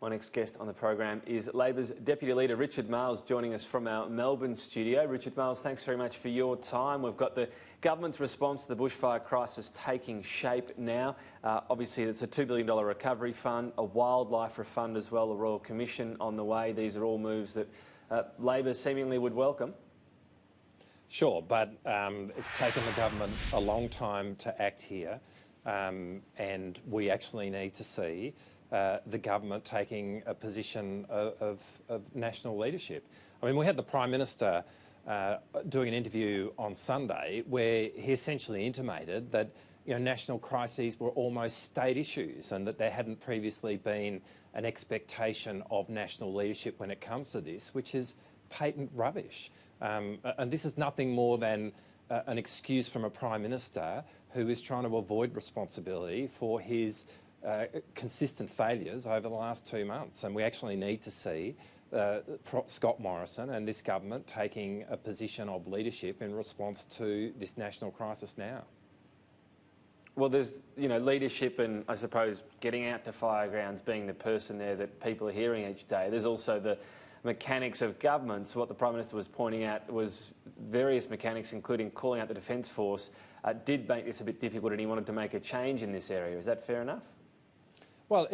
My next guest on the program is Labor's Deputy Leader Richard Marles, joining us from our Melbourne studio. Richard Marles, thanks very much for your time. We've got the government's response to the bushfire crisis taking shape now. Obviously, it's a $2 billion recovery fund, a wildlife refund as well, the Royal Commission on the way. These are all moves that Labor seemingly would welcome. Sure, but it's taken the government a long time to act here, and we actually need to see the government taking a position of national leadership. I mean, we had the Prime Minister doing an interview on Sunday where he essentially intimated that national crises were almost state issues and that there hadn't previously been an expectation of national leadership when it comes to this, which is patent rubbish. And this is nothing more than an excuse from a Prime Minister who is trying to avoid responsibility for his consistent failures over the last 2 months. And we actually need to see Scott Morrison and this government taking a position of leadership in response to this national crisis now. Well, there's leadership and, I suppose, getting out to firegrounds, being the person there that people are hearing each day. There's also the mechanics of government. So what the Prime Minister was pointing out was various mechanics, including calling out the Defence Force, did make this a bit difficult, and he wanted to make a change in this area. Is that fair enough? Well,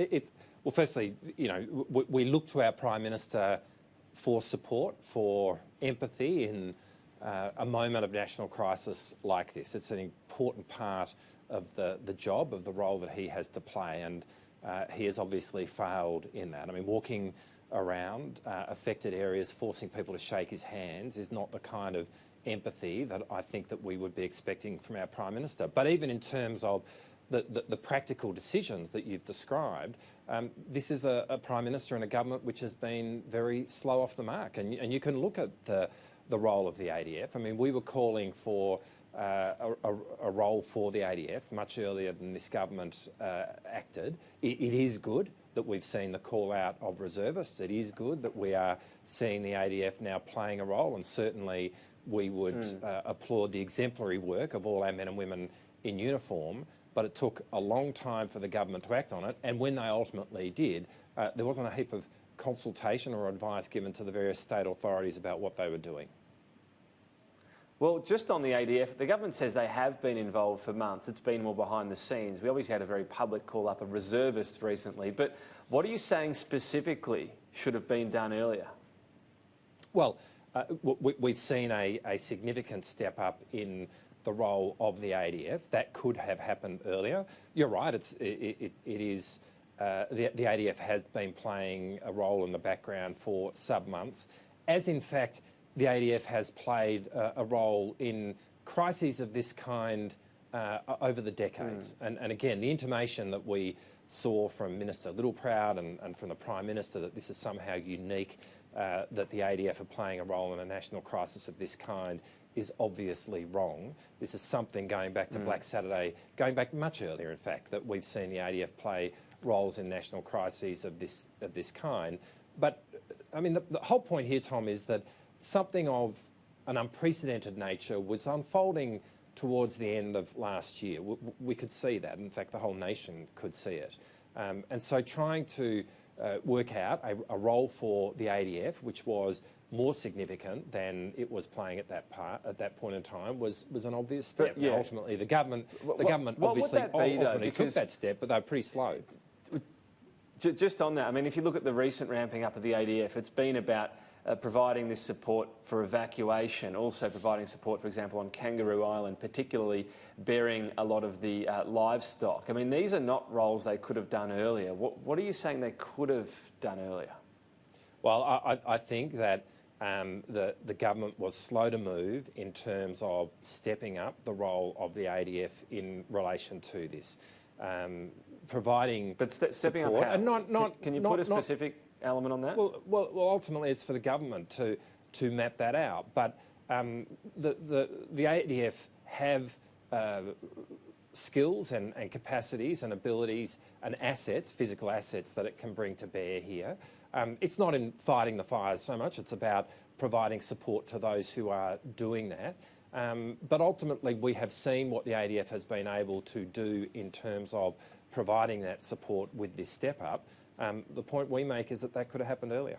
well, firstly, we look to our Prime Minister for support, for empathy in a moment of national crisis like this. It's an important part of the job, of the role that he has to play, and he has obviously failed in that. I mean, walking around affected areas, forcing people to shake his hands is not the kind of empathy that I think that we would be expecting from our Prime Minister. But even in terms of the practical decisions that you've described, this is a Prime Minister and a government which has been very slow off the mark. And you can look at the role of the ADF. I mean, we were calling for a role for the ADF much earlier than this government acted. It is good that we've seen the call out of reservists. It is good that we are seeing the ADF now playing a role, and certainly we would applaud the exemplary work of all our men and women in uniform. But it took a long time for the government to act on it, and when they ultimately did, there wasn't a heap of consultation or advice given to the various state authorities about what they were doing. Well, just on the ADF, the government says they have been involved for months. It's been more behind the scenes. We obviously had a very public call-up of reservists recently, but what are you saying specifically should have been done earlier? Well, we've seen a significant step up in the role of the ADF. That could have happened earlier. You're right, the ADF has been playing a role in the background for months, as in fact the ADF has played a role in crises of this kind over the decades. And again, the intimation that we saw from Minister Littleproud and from the Prime Minister that this is somehow unique, that the ADF are playing a role in a national crisis of this kind, is obviously wrong. This is something going back to Black Saturday, going back much earlier, in fact, that we've seen the ADF play roles in national crises of this kind. But I mean, the whole point here, Tom, is that something of an unprecedented nature was unfolding towards the end of last year. We could see that. In fact, the whole nation could see it. And so trying to work out a role for the ADF, which was more significant than it was playing at that point in time, was an obvious step. But, yeah. Ultimately, the government obviously ultimately took that step, but they were pretty slow. Just on that, I mean, if you look at the recent ramping up of the ADF, it's been about providing this support for evacuation, also providing support, for example, on Kangaroo Island, particularly burying a lot of the livestock. I mean, these are not roles they could have done earlier. What are you saying they could have done earlier? Well, I think that the government was slow to move in terms of stepping up the role of the ADF in relation to this, providing stepping support, up how? And can you put a specific element on that? Well, ultimately it's for the government to map that out. But the ADF have skills and capacities and abilities and assets, physical assets, that it can bring to bear here. It's not in fighting the fires so much, it's about providing support to those who are doing that. But ultimately we have seen what the ADF has been able to do in terms of providing that support with this step up. The point we make is that that could have happened earlier.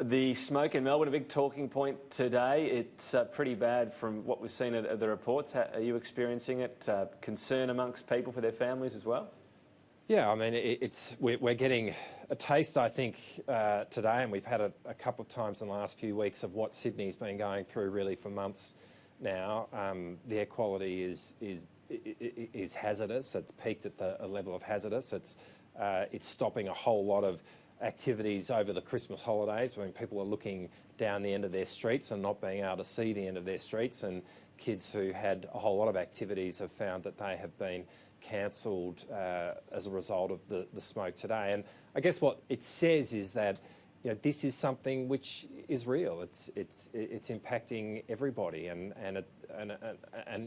The smoke in Melbourne, a big talking point today. It's pretty bad from what we've seen of the reports. Are you experiencing it? Concern amongst people for their families as well? Yeah, I mean, we're getting a taste, I think, today, and we've had a couple of times in the last few weeks of what Sydney's been going through really for months now. The air quality is hazardous. It's peaked at a level of hazardous. It's stopping a whole lot of activities over the Christmas holidays when people are looking down the end of their streets and not being able to see the end of their streets, and kids who had a whole lot of activities have found that they have been cancelled as a result of the smoke today. And I guess what it says is that this is something which is real. It's impacting everybody, and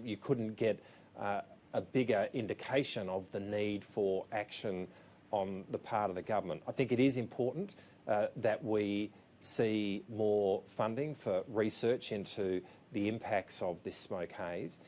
you couldn't get a bigger indication of the need for action on the part of the government. I think it is important that we see more funding for research into the impacts of this smoke haze.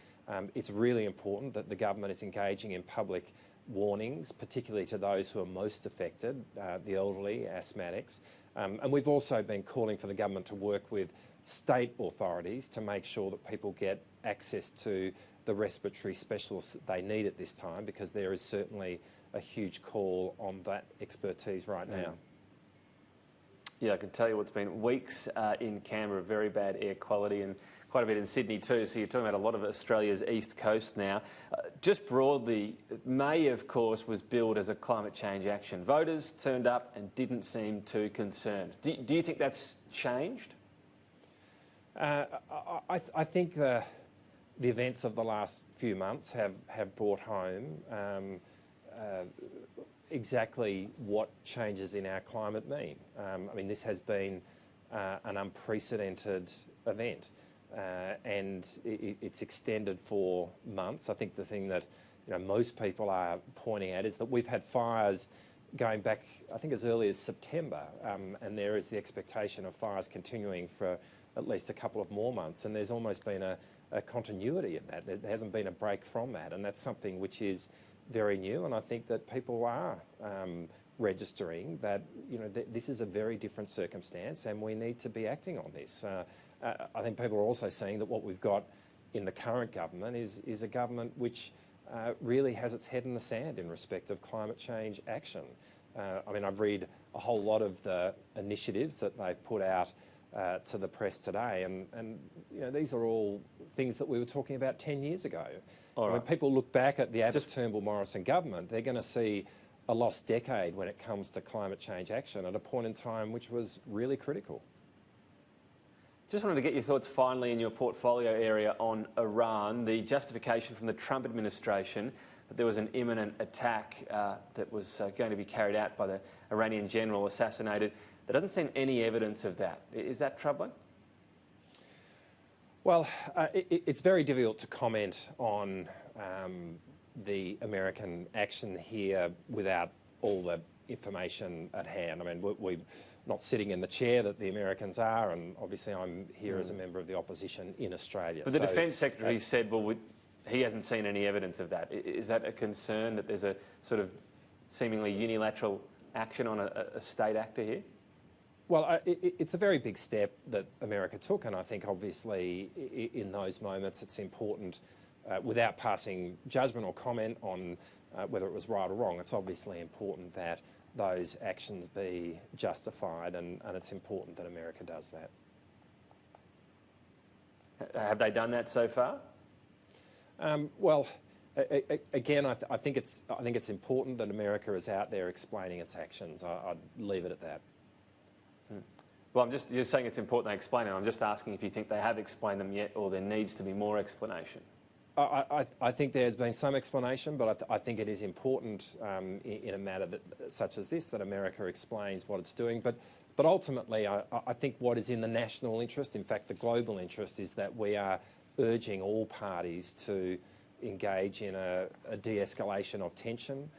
It's really important that the government is engaging in public warnings, particularly to those who are most affected, the elderly, asthmatics. And we've also been calling for the government to work with state authorities to make sure that people get access to the respiratory specialists that they need at this time, because there is certainly a huge call on that expertise right now. Yeah, I can tell you it's been weeks in Canberra, very bad air quality, and quite a bit in Sydney too. So you're talking about a lot of Australia's east coast now. Just broadly, May, of course, was billed as a climate change action. Voters turned up and didn't seem too concerned. Do you think that's changed? I think the events of the last few months have brought home exactly what changes in our climate mean. I mean, this has been an unprecedented event, and it's extended for months. I think the thing that most people are pointing at is that we've had fires going back, I think, as early as September, and there is the expectation of fires continuing for at least a couple of more months, and there's almost been a continuity in that. There hasn't been a break from that, and that's something which is very new, and I think that people are registering that this is a very different circumstance, and we need to be acting on this. I think people are also seeing that what we've got in the current government is a government which really has its head in the sand in respect of climate change action. I mean, I've read a whole lot of the initiatives that they've put out to the press today, and these are all things that we were talking about 10 years ago. When people look back at the Abbott Turnbull Morrison government, they're going to see a lost decade when it comes to climate change action at a point in time which was really critical. Just wanted to get your thoughts finally in your portfolio area on Iran. The justification from the Trump administration that there was an imminent attack that was going to be carried out by the Iranian General assassinated. There doesn't seem any evidence of that. Is that troubling? Well, it's very difficult to comment on the American action here without all the information at hand. I mean, we're not sitting in the chair that the Americans are, and obviously I'm here as a member of the opposition in Australia. But the Defence Secretary said, well, he hasn't seen any evidence of that. Is that a concern, that there's a sort of seemingly unilateral action on a state actor here? Well, it's a very big step that America took, and I think obviously in those moments it's important, without passing judgment or comment on whether it was right or wrong, it's obviously important that those actions be justified, and it's important that America does that. Have they done that so far? Well, again, I think it's important that America is out there explaining its actions. I'd leave it at that. Well, you're saying it's important they explain it. I'm just asking if you think they have explained them yet, or there needs to be more explanation. I think there's been some explanation, but I think it is important in a matter such as this that America explains what it's doing. But ultimately, I think what is in the national interest, in fact the global interest, is that we are urging all parties to engage in a de-escalation of tension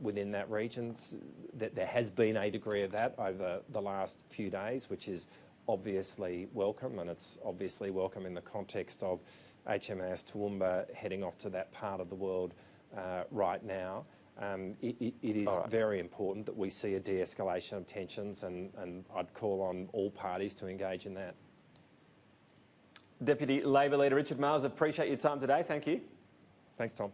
within that region. There has been a degree of that over the last few days, which is obviously welcome, and it's obviously welcome in the context of HMAS Toowoomba heading off to that part of the world right now. it is very important that we see a de-escalation of tensions, and I'd call on all parties to engage in that. Deputy Labor Leader Richard Marles, appreciate your time today. Thank you. Thanks, Tom.